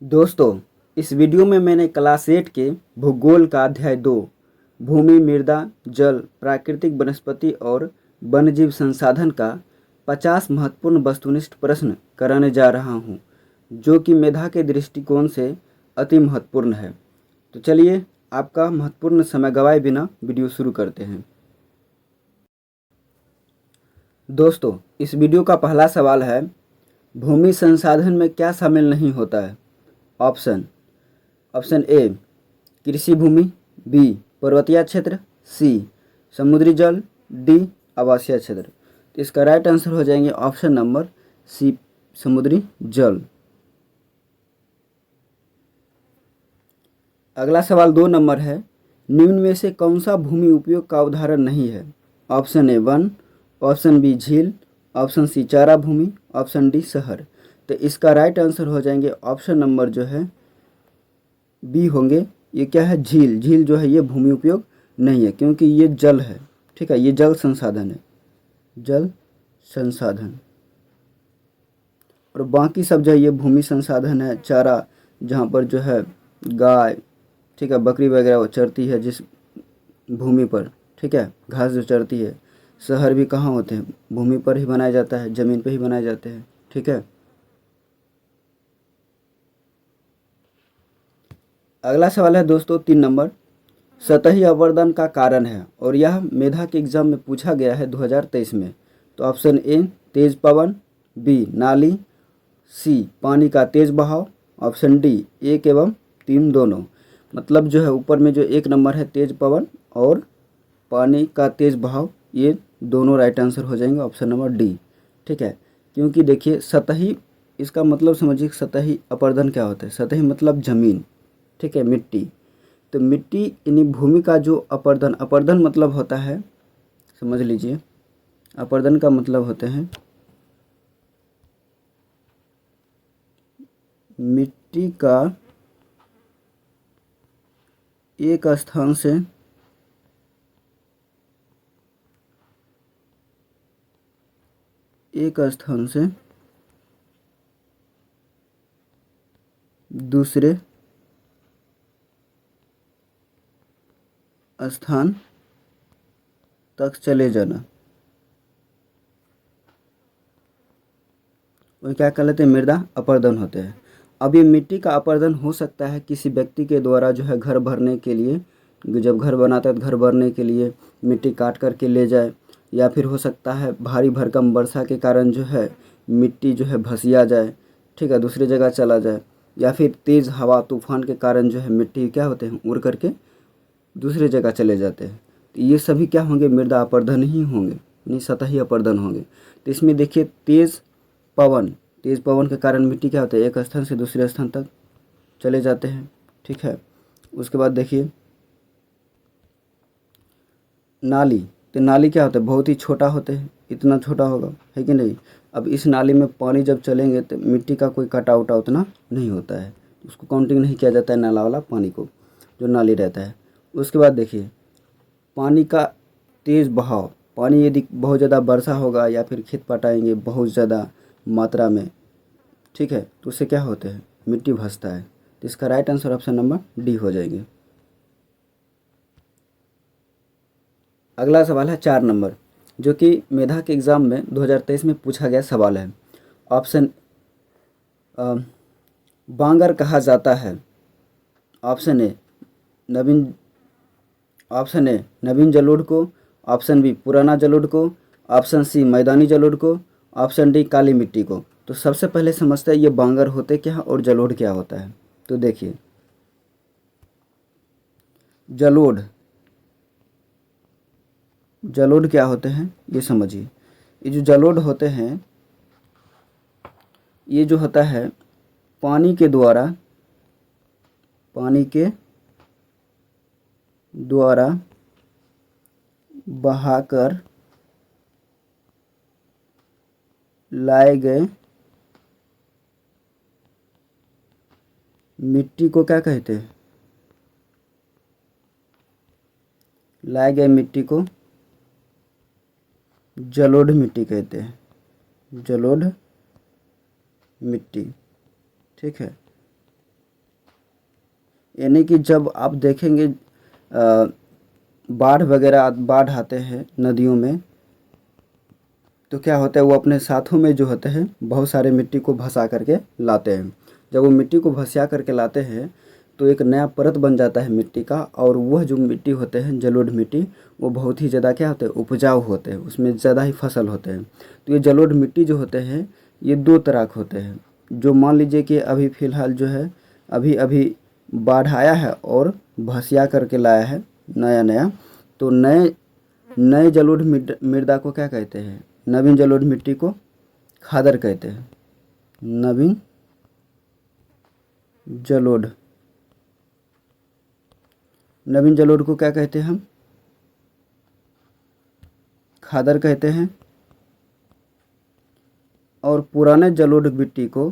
दोस्तों, इस वीडियो में मैंने क्लास 8 के भूगोल का अध्याय 2 भूमि, मृदा, जल, प्राकृतिक वनस्पति और वन्यजीव संसाधन का 50 महत्वपूर्ण वस्तुनिष्ठ प्रश्न कराने जा रहा हूं, जो कि मेधा के दृष्टिकोण से अति महत्वपूर्ण है। तो चलिए, आपका महत्वपूर्ण समय गवाए बिना वीडियो शुरू करते हैं। दोस्तों, इस वीडियो का पहला सवाल है, भूमि संसाधन में क्या शामिल नहीं होता है? ऑप्शन ए कृषि भूमि, बी पर्वतीय क्षेत्र, सी समुद्री जल, डी आवासीय क्षेत्र। तो इसका राइट आंसर हो जाएंगे ऑप्शन नंबर सी, समुद्री जल। अगला सवाल 2 नंबर है, निम्न में से कौन सा भूमि उपयोग का उदाहरण नहीं है? ऑप्शन ए वन, ऑप्शन बी झील, ऑप्शन सी चारा भूमि, ऑप्शन डी शहर। तो इसका राइट आंसर हो जाएंगे ऑप्शन नंबर जो है बी होंगे। ये क्या है? झील। झील जो है ये भूमि उपयोग नहीं है, क्योंकि ये जल है। ठीक है, ये जल संसाधन है, जल संसाधन। और बाकी सब जो है ये भूमि संसाधन है। चारा, जहाँ पर जो है गाय, ठीक है, बकरी वगैरह वो चरती है जिस भूमि पर, ठीक है, घास जो चरती है। शहर भी कहाँ होते हैं? भूमि पर ही बनाया जाता है, ज़मीन पर ही बनाए जाते हैं। ठीक है। अगला सवाल है दोस्तों 3 नंबर, सतही अवरदन का कारण है, और यह मेधा के एग्जाम में पूछा गया है 2023 में। तो option A Tej Pawan, B नाली, सी पानी का तेज बहाव, ऑप्शन डी 1 एवं 3 दोनों। मतलब जो है ऊपर में जो 1 नंबर है तेज पवन और पानी का तेज बहाव, ये दोनों राइट आंसर हो जाएंगे ऑप्शन नंबर डी। ठीक है, क्योंकि देखिए सतही, इसका मतलब समझिए सतही अपर्दन क्या होता है। सतही मतलब ज़मीन, ठीक है, मिट्टी। तो मिट्टी यानी भूमि का जो अपर्दन, अपर्दन मतलब होता है, समझ लीजिए, अपर्दन का मतलब होते हैं मिट्टी का एक स्थान से दूसरे स्थान तक चले जाना, वो क्या कहलाते हैं? मृदा अपर्दन होते हैं। अब ये मिट्टी का अपर्दन हो सकता है किसी व्यक्ति के द्वारा जो है घर भरने के लिए, जब घर बनाता है तो घर भरने के लिए मिट्टी काट करके ले जाए, या फिर हो सकता है भारी भरकम वर्षा के कारण जो है मिट्टी जो है भसिया जाए, ठीक है, दूसरी जगह चला जाए, या फिर तेज़ हवा तूफान के कारण जो है मिट्टी क्या होते हैं, उड़ करके दूसरी जगह चले जाते हैं। तो ये सभी क्या होंगे? मृदा अपर्दन ही होंगे, नहीं सतही अपर्दन होंगे। तो इसमें देखिए तेज़ पवन, तेज़ पवन के कारण मिट्टी क्या होता है, एक स्थान से दूसरे स्थान तक चले जाते हैं। ठीक है, उसके बाद देखिए नाली। तो नाली क्या होता है? बहुत ही छोटा होते हैं, इतना छोटा होगा, है कि नहीं? अब इस नाली में पानी जब चलेंगे तो मिट्टी का कोई कटा उटा उतना नहीं होता है, उसको काउंटिंग नहीं किया जाता है नाला वाला पानी को, जो नाली रहता है। उसके बाद देखिए पानी का तेज़ बहाव। पानी यदि बहुत ज़्यादा वर्षा होगा या फिर खेत पटाएंगे बहुत ज़्यादा मात्रा में, ठीक है, तो उससे क्या होते हैं? मिट्टी भसता है। तो इसका right answer option number D हो जाएंगे। अगला सवाल है 4 नंबर, जो कि मेधा के एग्ज़ाम में 2023 में पूछा गया सवाल है। ऑप्शन बांगर कहा जाता है। Option A Naveen option A नवीन जलोढ़ को, ऑप्शन बी पुराना जलोढ़ को, ऑप्शन सी मैदानी जलोढ़ को, ऑप्शन डी काली मिट्टी को। तो सबसे पहले समझते हैं ये बांगर होते क्या और जलोढ़ क्या होता है। तो देखिए जलोढ़, जलोढ़ क्या होते हैं ये समझिए। ये जो जलोढ़ होते हैं, ये जो होता है पानी के द्वारा, पानी के द्वारा बहाकर लाए गए मिट्टी को क्या कहते हैं? लाए गए मिट्टी को जलोढ़ मिट्टी कहते हैं, जलोढ़ मिट्टी। ठीक है, यानी कि जब आप देखेंगे बाढ़ आते हैं नदियों में, तो क्या होता है वो अपने साथों में जो होते हैं बहुत सारे मिट्टी को भसा करके लाते हैं। जब वो मिट्टी को भसा करके लाते हैं तो एक नया परत बन जाता है मिट्टी का, और वह जो मिट्टी होते हैं जलोढ़ मिट्टी, वो बहुत ही ज़्यादा क्या होते हैं उपजाऊ होते हैं, उसमें ज़्यादा ही फसल होते हैं। तो ये जलोढ़ मिट्टी जो होते हैं ये दो तरह के होते हैं। जो मान लीजिए कि अभी फ़िलहाल जो है अभी अभी बाढ़ आया है और भसिया करके लाया है नया नया, तो नए नए जलोढ़ मृदा को क्या कहते हैं? नवीन जलोढ़ मिट्टी को खादर कहते हैं। नवीन जलोढ़ नवीन जलोढ़ को क्या कहते हैं हम? खादर कहते हैं। और पुराने जलोढ़ मिट्टी को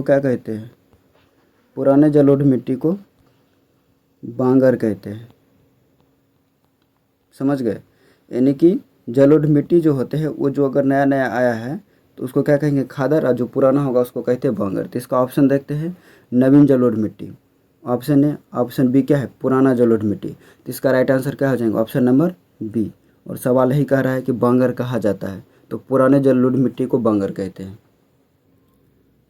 क्या कहते हैं? पुराने जलोढ़ मिट्टी को बांगर कहते हैं। समझ गए? यानी कि जलोढ़ मिट्टी जो होते हैं वो जो अगर नया नया आया है तो उसको क्या कहेंगे? खादर, और जो पुराना होगा उसको कहते हैं बांगर। तो इसका ऑप्शन देखते हैं नवीन जलोढ़ मिट्टी। ऑप्शन ए, ऑप्शन बी क्या है? पुराना जलोढ़ मिट्टी। तो इसका राइट आंसर क्या हो जाएगा? Option number B. और सवाल यही कह रहा है कि बांगर कहा जाता है, तो पुराने जलोढ़ मिट्टी को बांगर कहते हैं।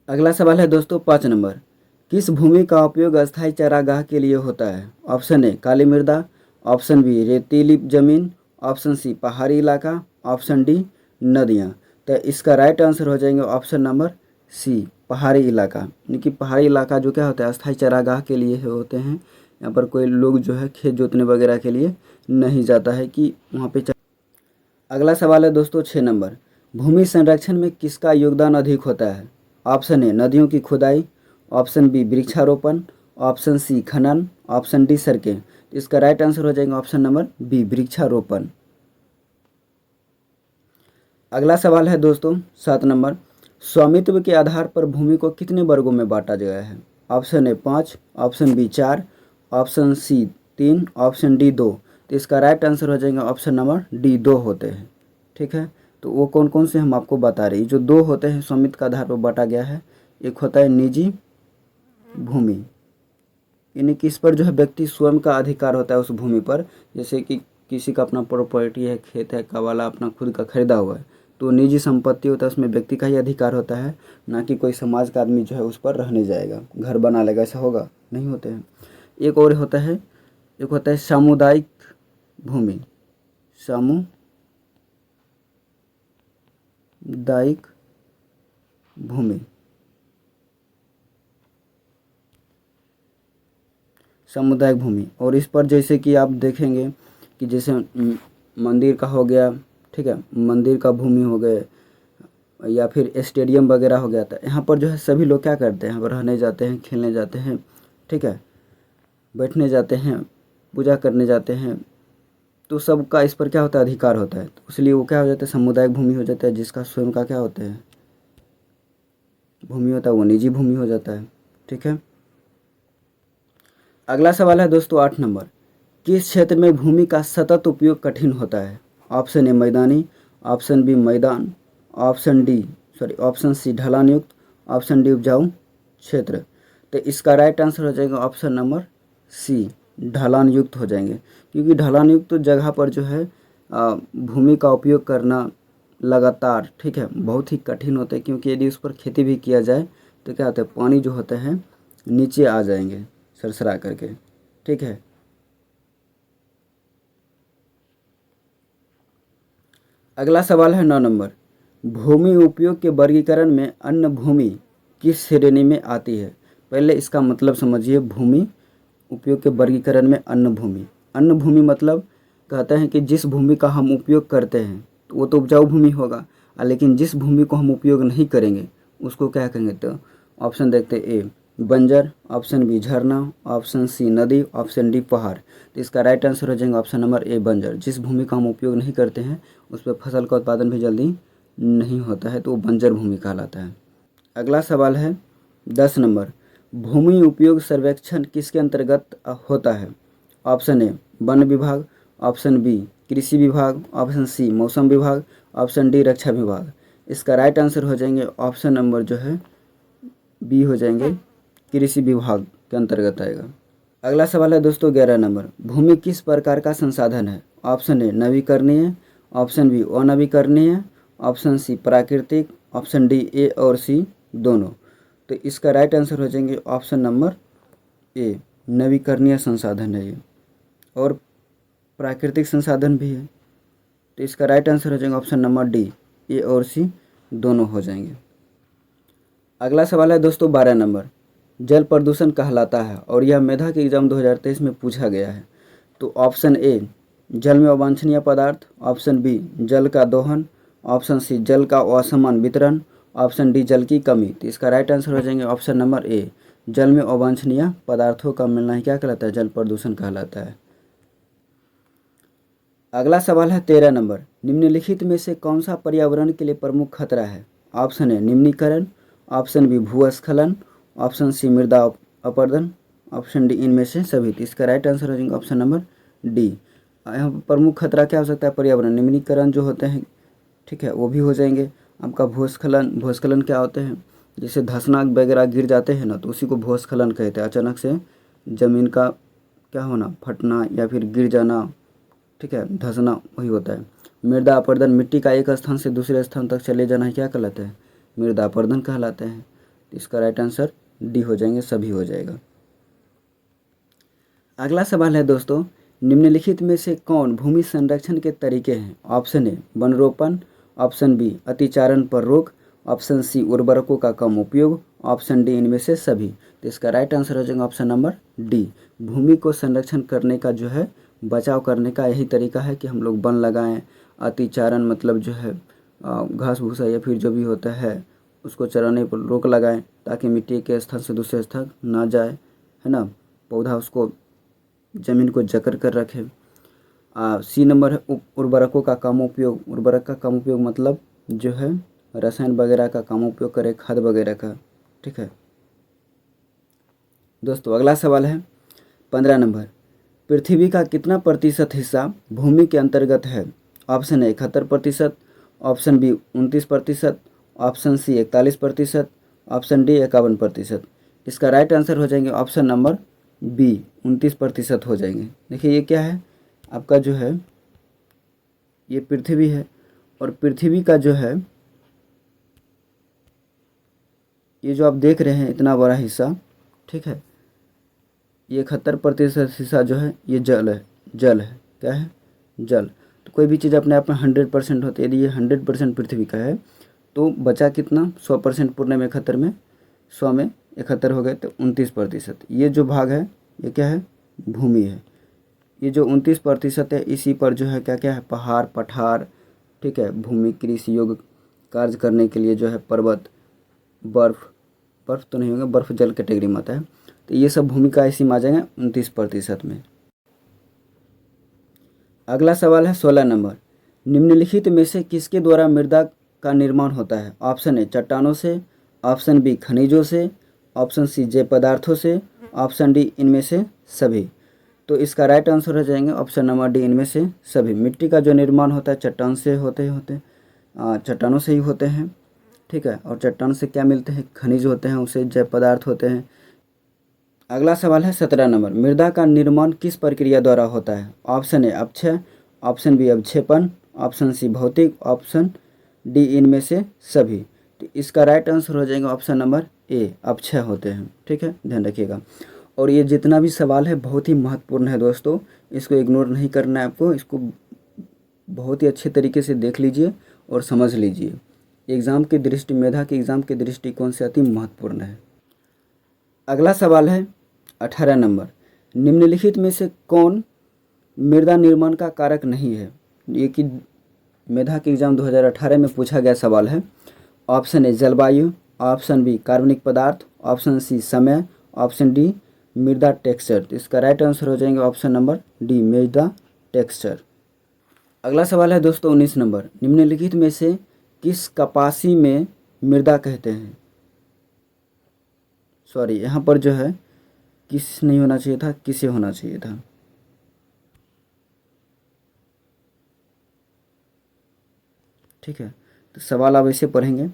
अगला सवाल है दोस्तों 5 नंबर। किस भूमि का उपयोग अस्थायी चारागाह के लिए होता है? ऑप्शन ए काली मृदा, ऑप्शन बी रेतीली जमीन, ऑप्शन सी पहाड़ी इलाका, ऑप्शन डी नदियाँ। तो इसका राइट आंसर हो जाएंगे ऑप्शन नंबर सी, पहाड़ी इलाका। यानी कि पहाड़ी इलाका जो क्या होता है अस्थायी चारागाह के लिए होते हैं। यहाँ पर कोई लोग जो है खेत जोतने वगैरह के लिए नहीं जाता है कि वहाँ पे। अगला सवाल है दोस्तों 6 नंबर। भूमि संरक्षण में किसका योगदान अधिक होता है? ऑप्शन ए नदियों की खुदाई, ऑप्शन बी वृक्षारोपण, ऑप्शन सी खनन, ऑप्शन डी सड़कें। तो इसका राइट आंसर हो जाएगा ऑप्शन नंबर बी, वृक्षारोपण। अगला सवाल है दोस्तों 7 नंबर। स्वामित्व के आधार पर भूमि को कितने वर्गों में बांटा गया है? Option A 5, option B 4, option C 3, option D 2। तो इसका राइट आंसर हो जाएगा ऑप्शन नंबर डी, 2 होते हैं। ठीक है, तो वो कौन कौन से हम आपको बता रहे हैं। जो 2 होते हैं स्वामित्व के आधार पर बांटा गया है, एक होता है निजी भूमि, यानी कि इस पर जो है व्यक्ति स्वयं का अधिकार होता है उस भूमि पर। जैसे कि किसी का अपना प्रॉपर्टी है, खेत है, कबाला अपना खुद का खरीदा हुआ है, तो निजी संपत्ति होता है, उसमें व्यक्ति का ही अधिकार होता है, ना कि कोई समाज का आदमी जो है उस पर रहने जाएगा, घर बना लेगा, ऐसा होगा नहीं होते हैं। एक और होता है, एक होता है सामुदायिक भूमि, सामुदायिक भूमि, सामुदायिक भूमि। और इस पर जैसे कि आप देखेंगे कि जैसे मंदिर का हो गया, ठीक है, मंदिर का भूमि हो गए, या फिर स्टेडियम वगैरह हो गया था, यहाँ पर जो है सभी लोग क्या करते हैं, रहने जाते हैं, खेलने जाते हैं, ठीक है, बैठने जाते हैं, पूजा करने जाते हैं, तो सबका इस पर क्या होता है अधिकार होता है। तो इसलिए वो क्या हो जाता है सामुदायिक भूमि हो जाता है। जिसका स्वयं का क्या होता है भूमि होता है वो निजी भूमि हो जाता है। ठीक है, अगला सवाल है दोस्तों 8 नंबर। किस क्षेत्र में भूमि का सतत उपयोग कठिन होता है? ऑप्शन ए मैदानी, ऑप्शन बी मैदान, ऑप्शन सी ढलान युक्त, ऑप्शन डी उपजाऊ क्षेत्र। तो इसका राइट आंसर हो जाएगा ऑप्शन नंबर सी, ढलान युक्त हो जाएंगे। क्योंकि ढलान युक्त जगह पर जो है भूमि का उपयोग करना लगातार, ठीक है, बहुत ही कठिन होता है। क्योंकि यदि उस पर खेती भी किया जाए तो क्या होता है पानी जो होता है नीचे आ जाएंगे सरसरा करके। ठीक है, अगला सवाल है 9 नंबर। भूमि उपयोग के वर्गीकरण में अन्य भूमि किस श्रेणी में आती है? पहले इसका मतलब समझिए। भूमि उपयोग के वर्गीकरण में अन्य भूमि, अन्य भूमि मतलब कहते हैं कि जिस भूमि का हम उपयोग करते हैं तो वो तो उपजाऊ भूमि होगा, लेकिन जिस भूमि को हम उपयोग नहीं करेंगे उसको क्या कहेंगे? तो ऑप्शन देखते हैं, ए बंजर, ऑप्शन बी झरना, ऑप्शन सी नदी, ऑप्शन डी पहाड़। तो इसका राइट आंसर हो जाएगा ऑप्शन नंबर ए बंजर। जिस भूमि का हम उपयोग नहीं करते हैं उस पर फसल का उत्पादन भी जल्दी नहीं होता है, तो वो बंजर भूमि कहलाता है। अगला सवाल है 10 नंबर। भूमि उपयोग सर्वेक्षण किसके अंतर्गत होता है? ऑप्शन ए वन विभाग, ऑप्शन बी कृषि विभाग, ऑप्शन सी मौसम विभाग, ऑप्शन डी रक्षा विभाग। इसका राइट आंसर हो जाएंगे ऑप्शन नंबर जो है बी हो जाएंगे, कृषि विभाग के अंतर्गत आएगा। अगला सवाल है दोस्तों 11 नंबर, भूमि किस प्रकार का संसाधन है? ऑप्शन ए नवीकरणीय, ऑप्शन बी अनवीकरणीय, ऑप्शन सी प्राकृतिक, ऑप्शन डी ए और सी दोनों। तो इसका राइट आंसर हो जाएंगे ऑप्शन नंबर ए, नवीकरणीय संसाधन है ये, और प्राकृतिक संसाधन भी है। तो इसका राइट आंसर हो जाएगा ऑप्शन नंबर डी, ए और सी दोनों हो जाएंगे। अगला सवाल है दोस्तों 12 नंबर, जल प्रदूषण कहलाता है और यह मेधा के एग्जाम 2023 में पूछा गया है। तो ऑप्शन ए जल में अवांछनीय पदार्थ, ऑप्शन बी जल का दोहन, ऑप्शन सी जल का असमान वितरण, ऑप्शन डी जल की कमी। तो इसका राइट आंसर हो जाएंगे ऑप्शन नंबर ए, जल में अवांछनीय पदार्थों का मिलना ही क्या कहलाता है? जल प्रदूषण कहलाता है। अगला सवाल है 13 नंबर, निम्नलिखित में से कौन सा पर्यावरण के लिए प्रमुख खतरा है? ऑप्शन ए निम्नीकरण, ऑप्शन बी भूस्खलन, ऑप्शन सी मृदा अपरदन, ऑप्शन डी इनमें से सभी। तो इसका राइट आंसर हो जाएगा ऑप्शन नंबर डी। यहाँ पर प्रमुख खतरा क्या हो सकता है? पर्यावरण, निम्नीकरण जो होते हैं, ठीक है, वो भी हो जाएंगे। आपका भूस्खलन, भूस्खलन क्या होते हैं? जैसे धंसनाक वगैरह गिर जाते हैं ना, तो उसी को भूस्खलन कहते हैं। अचानक से ज़मीन का क्या होना, फटना या फिर गिर जाना, ठीक है, धंसना, वही होता है। मृदा अपरदन, मिट्टी का एक स्थान से दूसरे स्थान तक चले जाना क्या कहलाता है? मृदा अपरदन कहलाते हैं। इसका राइट आंसर डी हो जाएंगे, सभी हो जाएगा। अगला सवाल है दोस्तों, निम्नलिखित में से कौन भूमि संरक्षण के तरीके हैं? ऑप्शन ए वन रोपण, ऑप्शन बी अतिचारण पर रोक, ऑप्शन सी उर्वरकों का कम उपयोग, ऑप्शन डी इनमें से सभी। तो इसका राइट आंसर हो जाएगा ऑप्शन नंबर डी। भूमि को संरक्षण करने का जो है, बचाव करने का यही तरीका है कि हम लोग वन लगाएं। अतिचारण मतलब जो है घास भूसा या फिर जो भी होता है उसको चराने पर रोक लगाएं, ताकि मिट्टी के स्थान से दूसरे स्थान ना जाए, है ना। पौधा उसको ज़मीन को जकड़ कर रखे। सी नंबर है उर्वरकों का कम उपयोग। उर्वरक का कम उपयोग मतलब जो है रसायन वगैरह का कम उपयोग करे, खाद वगैरह का, ठीक है दोस्तों। अगला सवाल है 15 नंबर, पृथ्वी का कितना प्रतिशत हिस्सा भूमि के अंतर्गत है? Option A 71%, option B 29%, option C 41%, option D 51%। इसका राइट आंसर हो जाएंगे ऑप्शन नंबर बी, 29% हो जाएंगे। देखिए ये क्या है, आपका जो है ये पृथ्वी है, और पृथ्वी का जो है ये जो आप देख रहे हैं इतना बड़ा हिस्सा, ठीक है, ये 71% हिस्सा जो है ये जल है। जल है, क्या है? जल। तो कोई भी चीज़ अपने आप में 100% होती है। यदि ये 100% पृथ्वी का है तो बचा कितना? 100% पूर्ण में 71 में 100 में 71 हो गए, तो 29%। ये जो भाग है ये क्या है? भूमि है। ये जो 29% है इसी पर जो है क्या क्या है? पहाड़, पठार, ठीक है, भूमि कृषि योग्य कार्य करने के लिए जो है पर्वत, बर्फ़, बर्फ़ तो नहीं होगा, बर्फ़ जल कैटेगरी में आता है। तो ये सब भूमि का इसी में आ जाएंगे 29% में। अगला सवाल है 16 नंबर, निम्नलिखित में से किसके द्वारा मृदा का निर्माण होता है? ऑप्शन ए चट्टानों से, ऑप्शन बी खनिजों से, ऑप्शन सी जैव पदार्थों से, ऑप्शन डी इनमें से सभी। तो इसका राइट आंसर हो जाएंगे ऑप्शन नंबर डी, इनमें से सभी। मिट्टी का जो निर्माण होता है चट्टान से चट्टानों से ही होते हैं, ठीक है, और चट्टान से क्या मिलते हैं? खनिज होते हैं, उसे जैव पदार्थ होते हैं। अगला सवाल है 17 नंबर, मृदा का निर्माण किस प्रक्रिया द्वारा होता है? ऑप्शन ए अपक्षय, ऑप्शन बी अवक्षेपण, ऑप्शन सी भौतिक, ऑप्शन डी इनमें से सभी। तो इसका राइट आंसर हो जाएगा ऑप्शन नंबर ए, अपक्षय होते हैं, ठीक है, ध्यान रखिएगा। और ये जितना भी सवाल है बहुत ही महत्वपूर्ण है दोस्तों, इसको इग्नोर नहीं करना है आपको, इसको बहुत ही अच्छे तरीके से देख लीजिए और समझ लीजिए। एग्ज़ाम की दृष्टि, मेधा के एग्ज़ाम के दृष्टिकोण से अति महत्वपूर्ण है। अगला सवाल है 18 नंबर, निम्नलिखित में से कौन मृदा निर्माण का कारक नहीं है? ये कि मेधा के एग्ज़ाम 2018 में पूछा गया सवाल है। ऑप्शन ए जलवायु, ऑप्शन बी कार्बनिक पदार्थ, ऑप्शन सी समय, ऑप्शन डी मृदा टेक्सचर। तो इसका राइट आंसर हो जाएंगे ऑप्शन नंबर डी, मृदा टेक्सचर। अगला सवाल है दोस्तों 19 नंबर, निम्नलिखित में से किस कपासी में मृदा कहते हैं? सॉरी, यहाँ पर जो है किस नहीं होना चाहिए था, किसे होना चाहिए था। ठीक है, तो सवाल आप ऐसे पढ़ेंगे,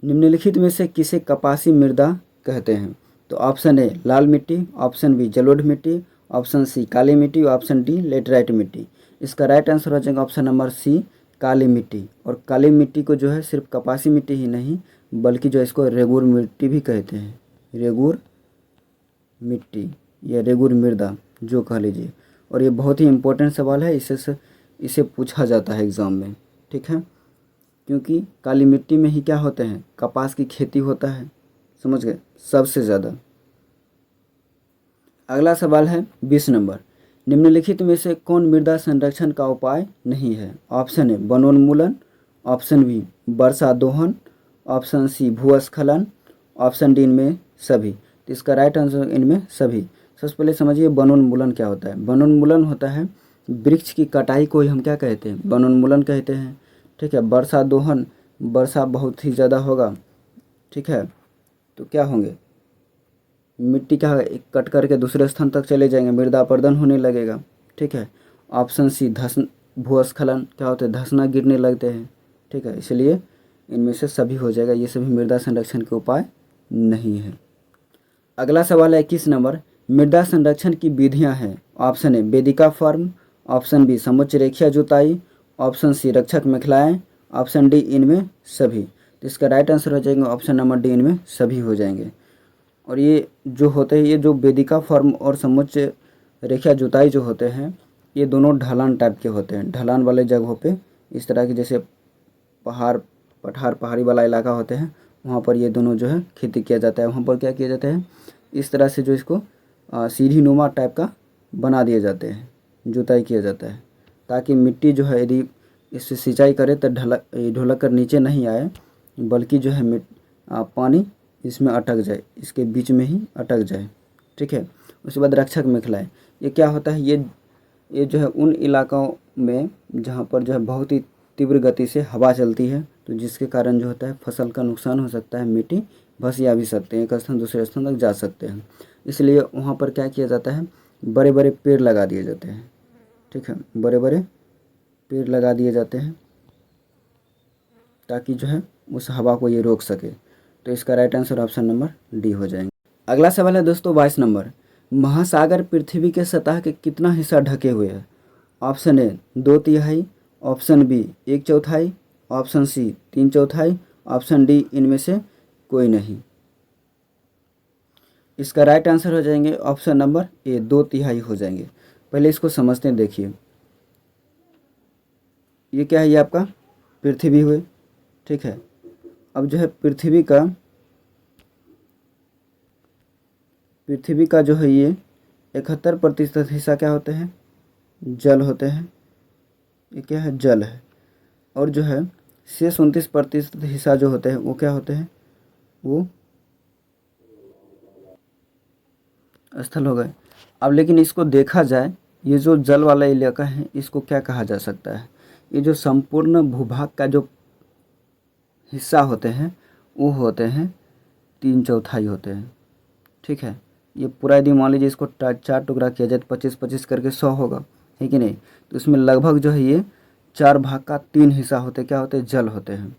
निम्नलिखित में से किसे कपासी मृदा कहते हैं? तो ऑप्शन ए लाल मिट्टी, ऑप्शन बी जलोढ़ मिट्टी, ऑप्शन सी काली मिट्टी, ऑप्शन डी लेटराइट मिट्टी। इसका राइट आंसर हो जाएगा ऑप्शन नंबर सी काली मिट्टी। और काली मिट्टी को जो है सिर्फ कपासी मिट्टी ही नहीं बल्कि जो इसको रेगुर मिट्टी भी कहते हैं, रेगुर मिट्टी या रेगुर मृदा जो कह लीजिए। और ये बहुत ही इम्पोर्टेंट सवाल है, इसे पूछा जाता है एग्ज़ाम में, ठीक है, क्योंकि काली मिट्टी में ही क्या होते हैं, कपास की खेती होता है, समझ गए, सबसे ज़्यादा। अगला सवाल है 20 नंबर, निम्नलिखित में से कौन मृदा संरक्षण का उपाय नहीं है? ऑप्शन ए वनोन्मूलन, ऑप्शन बी वर्षा दोहन, ऑप्शन सी भूस्खलन, ऑप्शन डी इनमें सभी। तो इसका राइट आंसर इनमें सभी। सबसे पहले समझिए वनोन्मूलन क्या होता है। वनोन्मूलन होता है वृक्ष की कटाई को ही हम क्या कहते हैं, वनोन्मूलन कहते हैं, ठीक है। वर्षा दोहन, वर्षा बहुत ही ज़्यादा होगा, ठीक है, तो क्या होंगे, मिट्टी क्या कट करके दूसरे स्थान तक चले जाएंगे, मृदा अपरदन होने लगेगा, ठीक है। ऑप्शन सी भूस्खलन, क्या होता है, धंसना गिरने लगते हैं, ठीक है, इसलिए इनमें से सभी हो जाएगा, ये सभी मृदा संरक्षण के उपाय नहीं है। अगला सवाल है 21 नंबर, मृदा संरक्षण की विधियां हैं। ऑप्शन ए वेदिका फॉर्म, ऑप्शन बी समुच्च रेखीय जुताई, ऑप्शन सी रक्षक मेखलाएँ, ऑप्शन डी इनमें सभी। तो इसका राइट आंसर हो जाएगा ऑप्शन नंबर डी इनमें सभी हो जाएंगे। और ये जो होते हैं, ये जो वेदिका फॉर्म और समुच्च रेखीय जुताई जो होते हैं, ये दोनों ढलान टाइप के होते हैं। ढलान वाले जगहों पे इस तरह की, जैसे पहाड़ी वाला इलाका होते हैं, वहाँ पर ये दोनों जो है खेती किया जाता है। वहाँ पर क्या किया जाता है, इस तरह से जो इसको सीढ़ी नुमा टाइप का बना दिए जाते हैं, जुताई किया जाता है, ताकि मिट्टी जो है यदि इससे सिंचाई करे तो ढुलक कर नीचे नहीं आए, बल्कि जो है पानी इसमें अटक जाए, इसके बीच में ही अटक जाए, ठीक है। उसके बाद रक्षक मेखलाएँ, ये क्या होता है, ये जो है उन इलाकों में जहाँ पर जो है बहुत ही तीव्र गति से हवा चलती है, तो जिसके कारण जो होता है फसल का नुकसान हो सकता है, मिट्टी भसिया भी सकते हैं, एक स्थान दूसरे स्थान तक जा सकते हैं। इसलिए वहाँ पर क्या किया जाता है, बड़े बड़े पेड़ लगा दिए जाते हैं, ठीक है, बड़े बड़े पेड़ लगा दिए जाते हैं ताकि जो है उस हवा को ये रोक सके। तो इसका right answer option number D हो जाएंगे। अगला सवाल है दोस्तों 22 नंबर, महासागर पृथ्वी के सतह के कितना हिस्सा ढके हुए हैं? Option A 2/3, option B 1/4, option C 3/4, option D इनमें से कोई नहीं। इसका राइट आंसर हो जाएंगे ऑप्शन नंबर ए 2/3 हो जाएंगे। पहले इसको समझते हैं, देखिए ये क्या है, ये आपका पृथ्वी हुए, ठीक है। अब जो है पृथ्वी का जो है ये 71% हिस्सा क्या होते हैं, जल होते हैं, ये क्या है, जल है। और जो है शेष 29% हिस्सा जो होते हैं वो क्या होते हैं, वो स्थल हो गए। अब लेकिन इसको देखा जाए, ये जो जल वाला इलाका है इसको क्या कहा जा सकता है, ये जो संपूर्ण भूभाग का जो हिस्सा होते हैं वो होते हैं 3/4 होते हैं, ठीक है। ये पूरा यदि मान लीजिए इसको 4 टुकड़ा किया जाए तो 25-25 करके 100 होगा, है कि नहीं। तो इसमें लगभग जो है ये 4 भाग का 3 हिस्सा होते क्या होते हैं, जल होते हैं।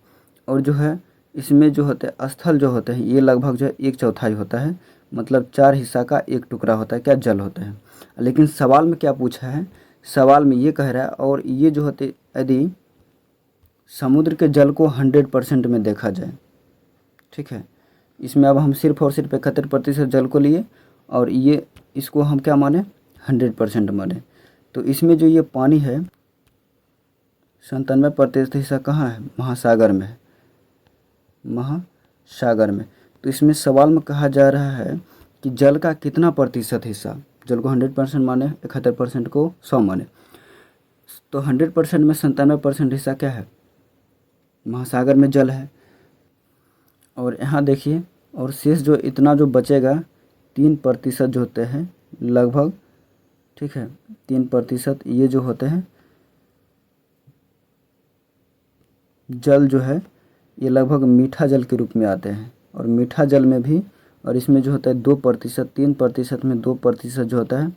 और जो है इसमें जो होते हैं स्थल जो होते हैं ये लगभग जो है 1/4 होता है, मतलब 4 हिस्सा का 1 टुकड़ा होता है, क्या जल होता है। लेकिन सवाल में क्या पूछा है, सवाल में ये कह रहा है, और ये जो होते यदि समुद्र के जल को 100% में देखा जाए, ठीक है, इसमें अब हम सिर्फ और सिर्फ 71% जल को लिए और ये इसको हम क्या माने, 100% माने। तो इसमें जो ये पानी है 97% हिस्सा कहाँ है, महासागर में है, महासागर में। तो इसमें सवाल में कहा जा रहा है कि जल का कितना प्रतिशत हिस्सा, जल को 100% माने, 71% को 100 माने, तो 100% में 97% हिस्सा क्या है, महासागर में जल है। और यहाँ देखिए, और शेष जो इतना जो बचेगा 3% जो होते हैं लगभग, ठीक है, 3% ये जो होते हैं जल जो है ये लगभग मीठा जल के रूप में आते हैं। और मीठा जल में भी, और इसमें जो होता है 2%, 3% में 2% जो होता है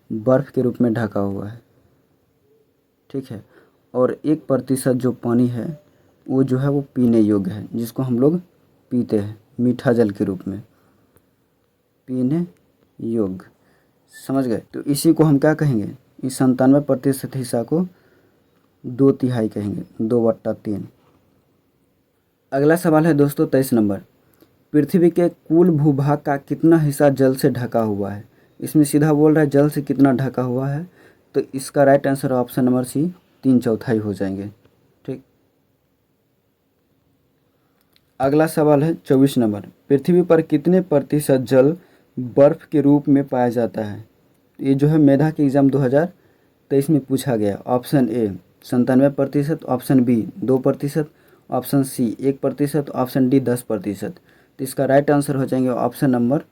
बर्फ़ के रूप में ढका हुआ है, ठीक है। और 1% जो पानी है वो जो है वो पीने योग्य है, जिसको हम लोग पीते हैं मीठा जल के रूप में, पीने योग्य। समझ गए? तो इसी को हम क्या कहेंगे, इस 97% हिस्सा को 2/3 कहेंगे, 2/3। अगला सवाल है दोस्तों 23 नंबर। पृथ्वी के कुल भूभाग का कितना हिस्सा जल से ढका हुआ है? इसमें सीधा बोल रहा है जल से कितना ढका हुआ है, तो इसका right answer option number C 3/4 हो जाएंगे। ठीक। अगला सवाल है 24 नंबर। पृथ्वी पर कितने प्रतिशत जल बर्फ के रूप में पाया जाता है? ये जो है मेधा के एग्ज़ाम 2023 में पूछा गया। Option A 97%, option B 2%, option C 1%, option D 10%। तो इसका राइट आंसर हो जाएंगे ऑप्शन नंबर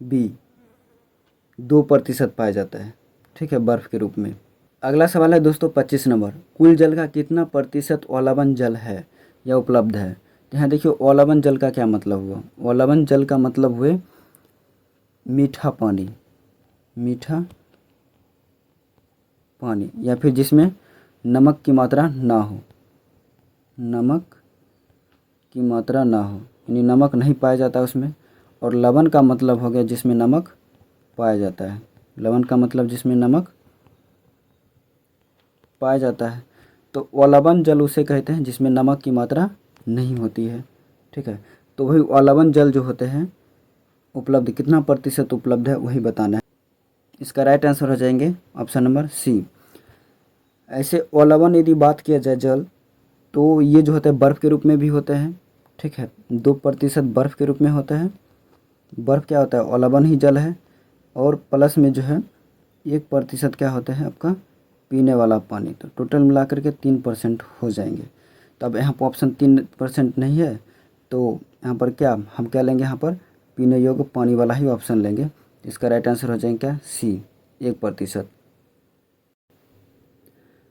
बी, 2% पाया जाता है। ठीक है, बर्फ़ के रूप में। अगला सवाल है दोस्तों 25 नंबर। कुल जल का कितना प्रतिशत ओलावन जल है या उपलब्ध है? तो यहाँ देखिए ओलावन जल का क्या मतलब हुआ। ओलावन जल का मतलब हुए मीठा पानी, मीठा पानी, या फिर जिसमें नमक की मात्रा ना हो, नमक की मात्रा ना हो, यानी नमक नहीं पाया जाता उसमें। और लवण का मतलब हो गया जिसमें नमक पाया जाता है, लवण का मतलब जिसमें नमक पाया जाता है। तो ओलावन जल उसे कहते हैं जिसमें नमक की मात्रा नहीं होती है। ठीक है, तो वही ओलावन जल जो होते हैं उपलब्ध, कितना प्रतिशत उपलब्ध है वही बताना है। इसका राइट आंसर हो जाएंगे ऑप्शन नंबर सी। ऐसे ओलावन यदि बात किया जाए जल, तो ये जो होते हैं बर्फ़ के रूप में भी होते हैं। ठीक है, 2% बर्फ़ के रूप में होता है। बर्फ़ क्या होता है, ओलावन ही जल है। और प्लस में जो है 1% क्या होता है आपका पीने वाला पानी। तो टोटल मिलाकर के 3% हो जाएंगे। तो अब यहाँ पर ऑप्शन 3% नहीं है, तो यहाँ पर क्या हम क्या लेंगे, यहाँ पर पीने योग्य पानी वाला ही ऑप्शन लेंगे। इसका राइट आंसर हो जाएंगे क्या, सी 1%।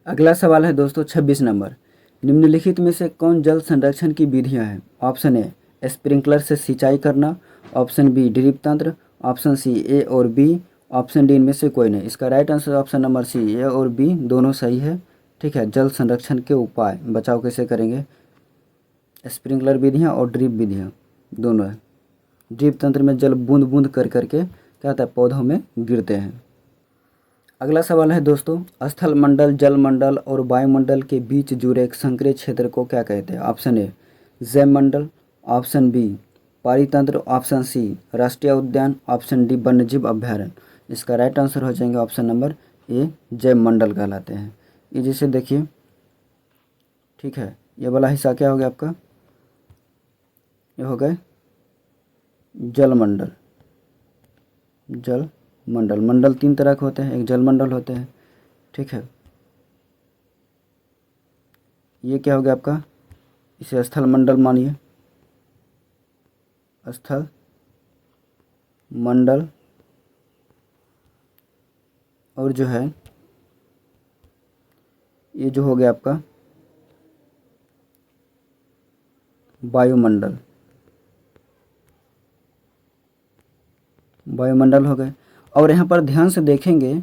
अगला सवाल है दोस्तों 26 नंबर। निम्नलिखित में से कौन जल संरक्षण की विधियां हैं? ऑप्शन ए स्प्रिंकलर से सिंचाई करना, ऑप्शन बी ड्रिप तंत्र, ऑप्शन सी ए और बी, ऑप्शन डी इनमें से कोई नहीं। इसका right answer option number C, A और बी दोनों सही है। ठीक है, जल संरक्षण के उपाय, बचाव कैसे करेंगे, स्प्रिंकलर विधियाँ और ड्रिप विधियाँ दोनों है। ड्रिप तंत्र में जल बूंद बूंद कर करके क्या होता है पौधों में गिरते हैं। अगला सवाल है दोस्तों, स्थल मंडल, जल मंडल और वायुमंडल के बीच जुड़े एक संकरे क्षेत्र को क्या कहते हैं? ऑप्शन ए जैव मंडल, ऑप्शन बी पारितंत्र, ऑप्शन सी राष्ट्रीय उद्यान, ऑप्शन डी वन्यजीव अभ्यारण्य। इसका राइट आंसर हो जाएंगे ऑप्शन नंबर ए, जैव मंडल कहलाते हैं ये। जैसे देखिए, ठीक है, ये वाला हिस्सा क्या हो गया आपका, ये हो गए जल मंडल। जल मंडल, मंडल 3 तरह के होते हैं, एक जल मंडल होते हैं। ठीक है, ये क्या हो गया आपका, इसे स्थल मंडल मानिए, स्थल मंडल। और जो है ये जो हो गया आपका वायुमंडल, वायुमंडल हो गए। और यहाँ पर ध्यान से देखेंगे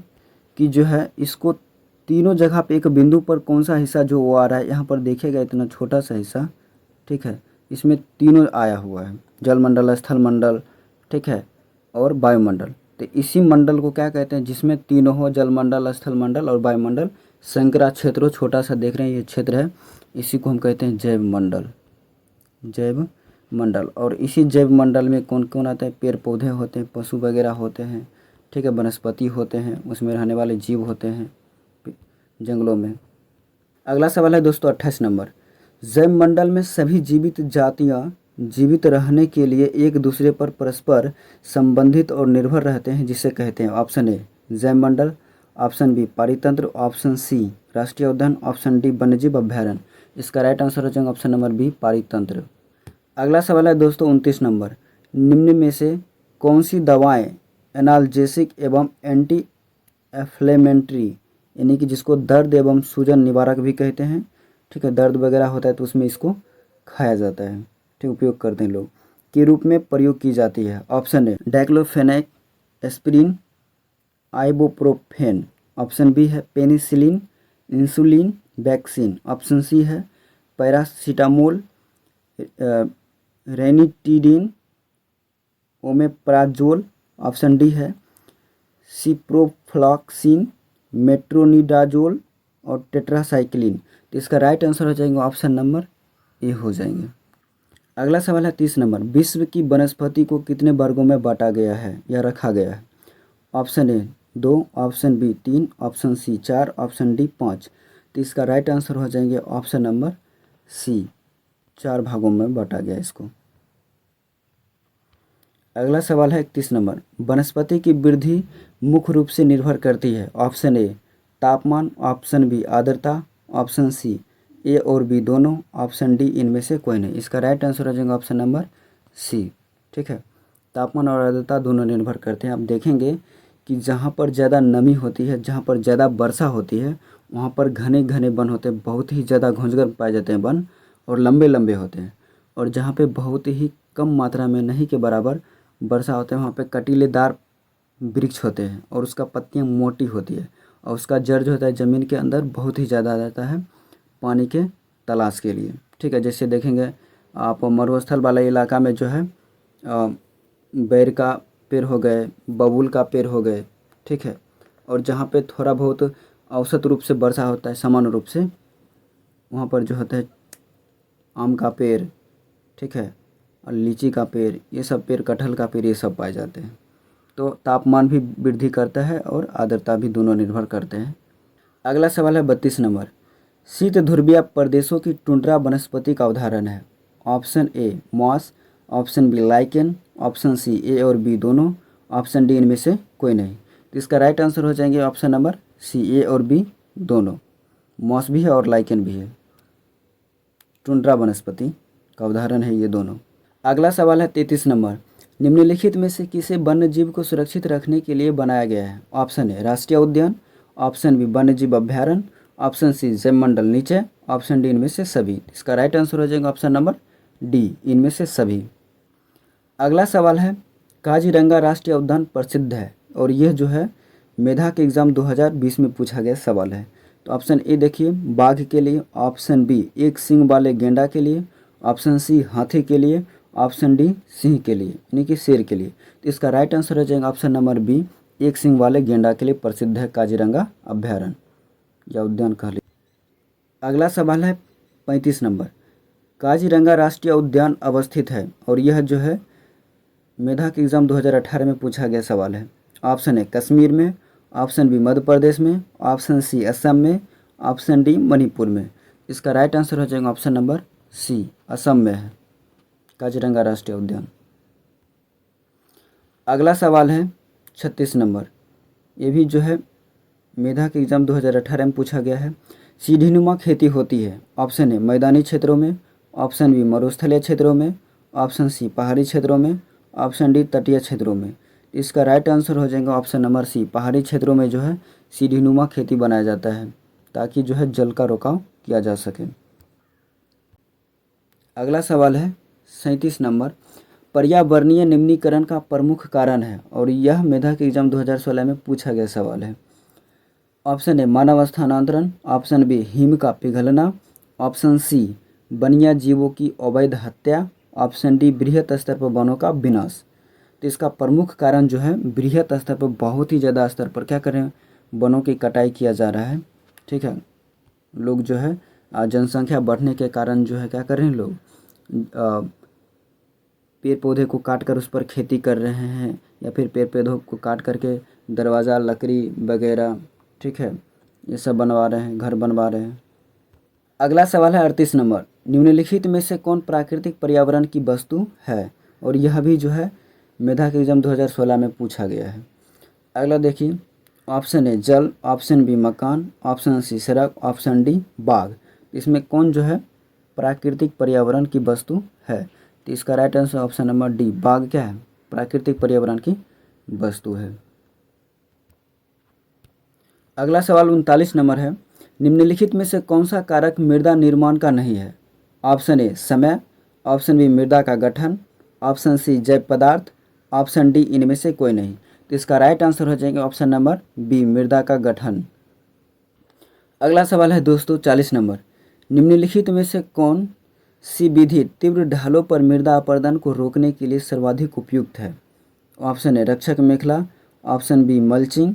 कि जो है इसको तीनों जगह पे एक बिंदु पर कौन सा हिस्सा जो वो आ रहा है, यहाँ पर देखिएगा इतना छोटा सा हिस्सा। ठीक है, इसमें तीनों आया हुआ है, जल मंडल, स्थल मंडल, ठीक है, और वायुमंडल। तो इसी मंडल को क्या कहते हैं, जिसमें तीनों हो, जल मंडल, स्थल मंडल और वायुमंडल। संकरा क्षेत्र छोटा सा देख रहे हैं, ये क्षेत्र है, इसी को हम कहते हैं जैव मंडल, जैव मंडल। और इसी जैव मंडल में कौन कौन आता है, पेड़ पौधे होते हैं, पशु वगैरह होते हैं। ठीक है, वनस्पति होते हैं, उसमें रहने वाले जीव होते हैं जंगलों में। अगला सवाल है दोस्तों 28 नंबर। जैव मंडल में सभी जीवित जातियां जीवित रहने के लिए एक दूसरे पर परस्पर संबंधित और निर्भर रहते हैं, जिसे कहते हैं। ऑप्शन ए जैव मंडल, ऑप्शन बी पारितंत्र, ऑप्शन सी राष्ट्रीय उद्यान, ऑप्शन डी वन्यजीव अभ्यारण्य। इसका राइट आंसर हो जाएगा ऑप्शन नंबर बी पारितंत्र। अगला सवाल है दोस्तों 29 नंबर। निम्न में से कौन सी दवाएं एनाल्जेसिक एवं एंटी एफ्लेमेंट्री, यानी कि जिसको दर्द एवं सूजन निवारक भी कहते हैं। ठीक है, दर्द वगैरह होता है तो उसमें इसको खाया जाता है, ठीक, उपयोग करते हैं लोग, के रूप में प्रयोग की जाती है। Option A diclofenac, aspirin, ibuprofen, option B है penicillin, insulin, vaccine. Option C है paracetamol, ranitidine, omeprazole. Option D है सिप्रोफ्लॉक्सिन, मेट्रोनिडाजोल और टेट्रासाइक्लिन। तो इसका राइट आंसर हो जाएंगे ऑप्शन नंबर ए हो जाएंगे। अगला सवाल है 30 नंबर, विश्व की वनस्पति को कितने वर्गों में बांटा गया है या रखा गया है? Option A 2, option B 3, option C 4, option D 5। तो इसका राइट आंसर हो जाएंगे ऑप्शन नंबर सी, 4 भागों में बांटा गया इसको। अगला सवाल है 31 नंबर, वनस्पति की वृद्धि मुख्य रूप से निर्भर करती है। ऑप्शन ए तापमान, ऑप्शन बी आर्द्रता, ऑप्शन सी ए और बी दोनों, ऑप्शन डी इनमें से कोई नहीं। इसका राइट आंसर हो जाएगा ऑप्शन नंबर सी। ठीक है, तापमान और आर्द्रता दोनों निर्भर करते हैं। आप देखेंगे कि जहाँ पर ज़्यादा नमी होती है, जहाँ पर ज़्यादा वर्षा होती है, वहाँ पर घने घने वन होते हैं, बहुत ही ज़्यादा घोंचगर पाए जाते हैं वन और लंबे लंबे होते हैं। और जहाँ पे बहुत ही कम मात्रा में, नहीं के बराबर वर्षा होते हैं, वहाँ पे कटीलेदार वृक्ष होते हैं और उसका पत्तियाँ मोटी होती है और उसका जड़ जो होता है ज़मीन के अंदर बहुत ही ज़्यादा आ जाता है पानी के तलाश के लिए। ठीक है, जैसे देखेंगे आप मरुस्थल वाला इलाका में जो है बेर का पेड़ हो गए, बबूल का पेड़ हो गए। ठीक है, और जहाँ पे थोड़ा बहुत औसत रूप से वर्षा होता है सामान्य रूप से, वहाँ पर जो होता है आम का पेड़, ठीक है, और लीची का पेड़, ये सब पेड़, कटहल का पेड़, ये सब पाए जाते हैं। तो तापमान भी वृद्धि करता है और आर्द्रता भी, दोनों निर्भर करते हैं। अगला सवाल है 32 नंबर, शीत ध्रुवीय प्रदेशों की टुंड्रा वनस्पति का उदाहरण है। Option A moss, option B lichen, option C A और बी दोनों, ऑप्शन डी इनमें से कोई नहीं। तो इसका राइट आंसर हो जाएंगे ऑप्शन नंबर सी, ए और बी दोनों। मॉस भी है और लाइकेन भी है, टुंड्रा वनस्पति का उदाहरण है ये दोनों। अगला सवाल है 33 नंबर, निम्नलिखित में से किसे वन्य जीव को सुरक्षित रखने के लिए बनाया गया है? ऑप्शन ए राष्ट्रीय उद्यान, ऑप्शन बी वन्य जीव अभ्यारण्य, ऑप्शन सी जैव मंडल नीचे, ऑप्शन डी इनमें से सभी। इसका राइट आंसर हो जाएगा ऑप्शन नंबर डी, इनमें से सभी। अगला सवाल है, काजीरंगा राष्ट्रीय उद्यान प्रसिद्ध है, और यह जो है मेधा के एग्ज़ाम 2020 में पूछा गया सवाल है। तो ऑप्शन ए देखिए बाघ के लिए, ऑप्शन बी एक सींग वाले गेंडा के लिए, ऑप्शन सी हाथी के लिए, ऑप्शन डी सिंह के लिए, यानी कि शेर के लिए। तो इसका राइट आंसर हो जाएगा ऑप्शन नंबर बी, एक सींग वाले गेंडा के लिए प्रसिद्ध है काजीरंगा अभ्यारण्य या उद्यान कह लीजिए। अगला सवाल है 35 नंबर, काजीरंगा राष्ट्रीय उद्यान अवस्थित है, और यह जो है मेधा के एग्ज़ाम 2018 में पूछा गया सवाल है। ऑप्शन ए कश्मीर में, ऑप्शन बी मध्य प्रदेश में, ऑप्शन सी असम में, ऑप्शन डी मणिपुर में। इसका राइट आंसर हो जाएगा ऑप्शन नंबर सी, असम में है काजीरंगा राष्ट्रीय उद्यान। अगला सवाल है 36 नंबर, ये भी जो है मेधा के एग्ज़ाम 2018 में पूछा गया है। सीढ़ीनुमा खेती होती है, ऑप्शन ए मैदानी क्षेत्रों में, ऑप्शन बी मरुस्थलीय क्षेत्रों में, ऑप्शन सी पहाड़ी क्षेत्रों में, ऑप्शन डी तटीय क्षेत्रों में। इसका राइट आंसर हो जाएगा ऑप्शन नंबर सी, पहाड़ी क्षेत्रों में जो है सीढ़ीनुमा खेती बनाया जाता है ताकि जो है जल का रोकाव किया जा सके। अगला सवाल है 37 नंबर, पर्यावरणीय निम्नीकरण का प्रमुख कारण है, और यह मेधा के एग्ज़ाम 2016 में पूछा गया सवाल है। ऑप्शन ए मानव स्थानांतरण, ऑप्शन बी हिम का पिघलना, ऑप्शन सी वन्य जीवों की अवैध हत्या, ऑप्शन डी बृहत स्तर पर वनों का विनाश। तो इसका प्रमुख कारण जो है बृहत स्तर पर, बहुत ही ज़्यादा स्तर पर क्या कर रहे हैं, वनों की कटाई किया जा रहा है। ठीक है, लोग जो है जनसंख्या बढ़ने के कारण जो है क्या कर रहे हैं, लोग पेड़ पौधे को काट कर उस पर खेती कर रहे हैं, या फिर पेड़ पौधों को काट करके दरवाज़ा, लकड़ी वगैरह, ठीक है, ये सब बनवा रहे हैं, घर बनवा रहे हैं। अगला सवाल है 38 नंबर, निम्नलिखित में से कौन प्राकृतिक पर्यावरण की वस्तु है, और यह भी जो है मेधा के एग्ज़ाम 2016 में पूछा गया है। अगला देखिए, ऑप्शन ए जल, ऑप्शन बी मकान, ऑप्शन सी सड़क, ऑप्शन डी बाग। इसमें कौन जो है प्राकृतिक पर्यावरण की वस्तु है? तो इसका right answer option number D, बाग क्या है, प्राकृतिक पर्यावरण की वस्तु है। अगला सवाल 39 नंबर है, निम्नलिखित में से कौन सा कारक मृदा निर्माण का नहीं है? ऑप्शन ए समय, ऑप्शन बी मृदा का गठन, ऑप्शन सी जैव पदार्थ, ऑप्शन डी इनमें से कोई नहीं। तो इसका राइट आंसर हो जाएगा ऑप्शन नंबर बी, मृदा का गठन। अगला सवाल है दोस्तों 40 नंबर, निम्नलिखित में से कौन सी विधि तीव्र ढालों पर मृदा अपरदन को रोकने के लिए सर्वाधिक उपयुक्त है? ऑप्शन ए रक्षक मेखला, option B mulching,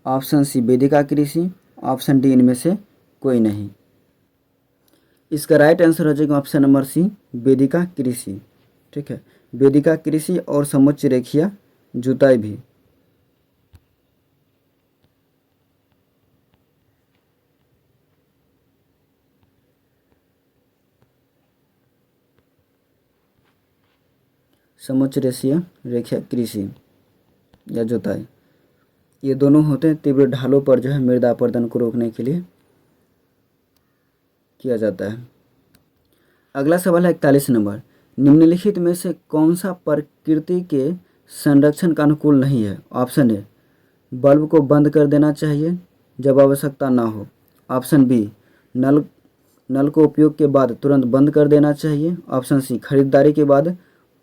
option C वेदिका कृषि, ऑप्शन डी इनमें से कोई नहीं। इसका राइट आंसर हो जाएगा ऑप्शन नंबर सी, वेदिका कृषि। ठीक है, वेदिका कृषि और समोच्च रेखीय जुताई भी। समोच्च रेखीय कृषि या जुताई, ये दोनों होते हैं तीव्र ढालों पर जो है मृदा अपरदन को रोकने के लिए किया जाता है। अगला सवाल है 41 नंबर, निम्नलिखित में से कौन सा प्रकृति के संरक्षण का अनुकूल नहीं है? ऑप्शन ए बल्ब को बंद कर देना चाहिए जब आवश्यकता ना हो, ऑप्शन बी नल को उपयोग के बाद तुरंत बंद कर देना चाहिए, ऑप्शन सी खरीदारी के बाद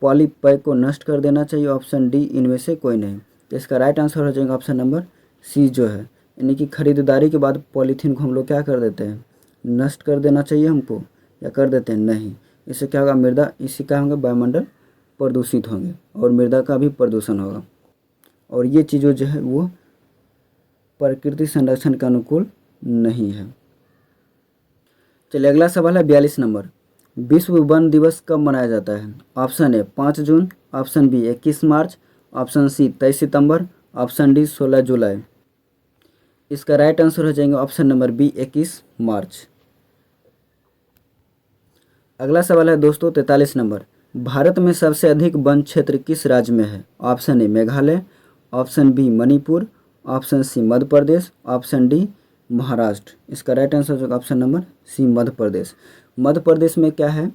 पॉली पैक को नष्ट कर देना चाहिए, ऑप्शन डी इनमें से कोई नहीं। तो इसका राइट आंसर हो जाएगा ऑप्शन नंबर सी जो है, यानी कि खरीदारी के बाद पॉलीथीन को हम लोग क्या कर देते हैं, नष्ट कर देना चाहिए हमको, या कर देते हैं नहीं। इससे क्या होगा, मृदा इससे क्या होंगे, वायुमंडल प्रदूषित होंगे और मृदा का भी प्रदूषण होगा, और ये चीज़ों जो है वो प्रकृति संरक्षण के अनुकूल नहीं है। चलिए अगला सवाल है 42 नंबर, विश्व वन दिवस कब मनाया जाता है? ऑप्शन ए 5 जून, ऑप्शन बी 21 मार्च, ऑप्शन सी 23 सितंबर, ऑप्शन डी 16 जुलाई। इसका राइट आंसर हो जाएंगे ऑप्शन नंबर बी 21 मार्च। अगला सवाल है दोस्तों 43 नंबर, भारत में सबसे अधिक वन क्षेत्र किस राज्य में है? Option A Meghalaya, option B Manipur, option C Madhya Pradesh, option D Maharashtra. इसका राइट आंसर होगा option number C Madhya Pradesh. Madhya Pradesh में क्या है,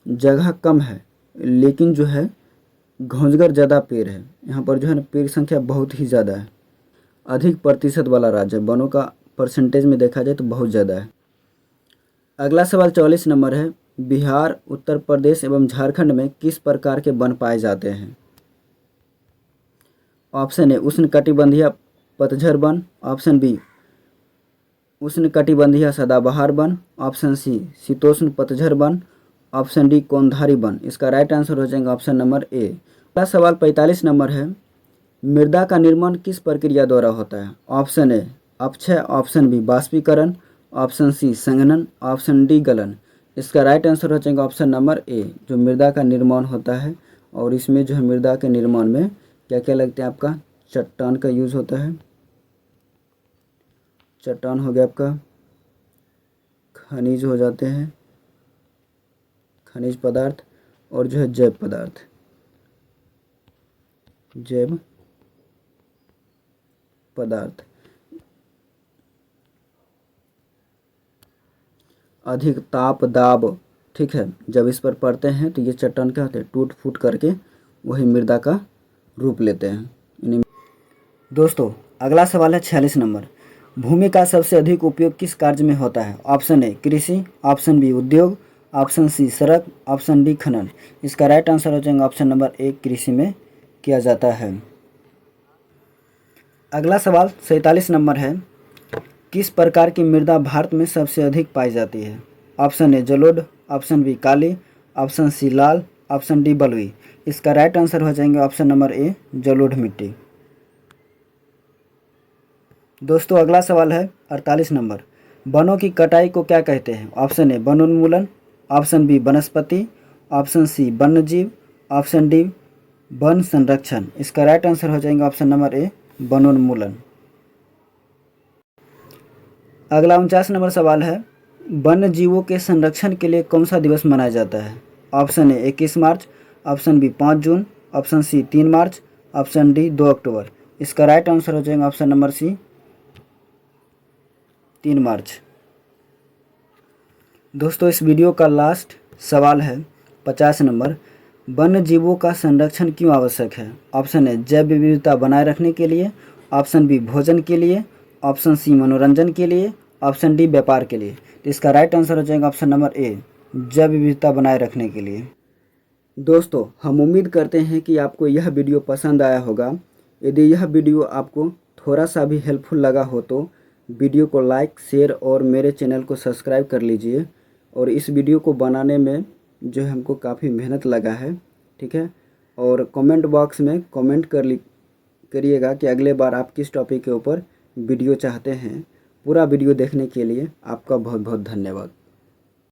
जगह कम है लेकिन जो है घोंसगर ज़्यादा पेड़ है, यहाँ पर जो है ना पेड़ संख्या बहुत ही ज़्यादा है, अधिक प्रतिशत वाला राज्य है, वनों का परसेंटेज में देखा जाए तो बहुत ज़्यादा है। अगला सवाल 44 नंबर है, बिहार, उत्तर प्रदेश एवं झारखंड में किस प्रकार के वन पाए जाते हैं? ऑप्शन ए उष्णकटिबंधीय पतझड़ वन, ऑप्शन बी उष्णकटिबंधीय सदाबहार वन, ऑप्शन सी शीतोष्ण पतझड़ वन, ऑप्शन डी कौनधारी वन। इसका राइट आंसर हो जाएगा ऑप्शन नंबर ए। अगला सवाल 45 नंबर है, मृदा का निर्माण किस प्रक्रिया द्वारा होता है? ऑप्शन ए अपक्षय, ऑप्शन बी बाष्पीकरण, ऑप्शन सी संघनन, ऑप्शन डी गलन। इसका राइट आंसर हो जाएगा ऑप्शन नंबर ए, जो मृदा का निर्माण होता है, और इसमें जो है मृदा के निर्माण में क्या क्या लगते हैं, आपका चट्टान का यूज़ होता है, चट्टान हो गया आपका, खनिज हो जाते हैं, खनिज पदार्थ, और जो है जैव पदार्थ, जैव पदार्थ। अधिक ताप दाब, ठीक है, जब इस पर पड़ते हैं तो ये चट्टान क्या होते हैं, टूट फूट करके वही मृदा का रूप लेते हैं। दोस्तों अगला सवाल है 46 नंबर, भूमि का सबसे अधिक उपयोग किस कार्य में होता है? ऑप्शन ए कृषि, ऑप्शन बी उद्योग, ऑप्शन सी सड़क, ऑप्शन डी खनन। इसका राइट आंसर हो जाएगा ऑप्शन नंबर ए, कृषि में किया जाता है। अगला सवाल 47 नंबर है, किस प्रकार की मृदा भारत में सबसे अधिक पाई जाती है? ऑप्शन ए जलोढ़, ऑप्शन बी काली, ऑप्शन सी लाल, ऑप्शन डी बलुई। इसका राइट आंसर हो जाएंगे ऑप्शन नंबर ए, जलोढ़ मिट्टी। दोस्तों अगला सवाल है 48 नंबर, वनों की कटाई को क्या कहते हैं? ऑप्शन ए वनोन्मूलन, ऑप्शन बी वनस्पति, ऑप्शन सी वन्यजीव, ऑप्शन डी वन संरक्षण। इसका राइट आंसर हो जाएंगे ऑप्शन नंबर ए, वनोन्मूलन। अगला 49 नंबर सवाल है, वन्य जीवों के संरक्षण के लिए कौन सा दिवस मनाया जाता है? ऑप्शन ए 21 मार्च, ऑप्शन बी 5 जून, ऑप्शन सी 3 मार्च, ऑप्शन डी 2 अक्टूबर। इसका राइट आंसर हो जाएगा ऑप्शन नंबर सी, 3 मार्च। दोस्तों इस वीडियो का लास्ट सवाल है 50 नंबर, वन्य जीवों का संरक्षण क्यों आवश्यक है? ऑप्शन ए जैव विविधता बनाए रखने के लिए, ऑप्शन बी भोजन के लिए, ऑप्शन सी मनोरंजन के लिए, ऑप्शन डी व्यापार के लिए। तो इसका राइट आंसर हो जाएगा ऑप्शन नंबर ए, जैव विविधता बनाए रखने के लिए। दोस्तों हम उम्मीद करते हैं कि आपको यह वीडियो पसंद आया होगा। यदि यह वीडियो आपको थोड़ा सा भी हेल्पफुल लगा हो तो वीडियो को लाइक, शेयर और मेरे चैनल को सब्सक्राइब कर लीजिए। और इस वीडियो को बनाने में जो है हमको काफ़ी मेहनत लगा है, ठीक है। और कमेंट बॉक्स में कमेंट करिएगा कि अगले बार आप किस टॉपिक के ऊपर वीडियो चाहते हैं। पूरा वीडियो देखने के लिए आपका बहुत बहुत धन्यवाद।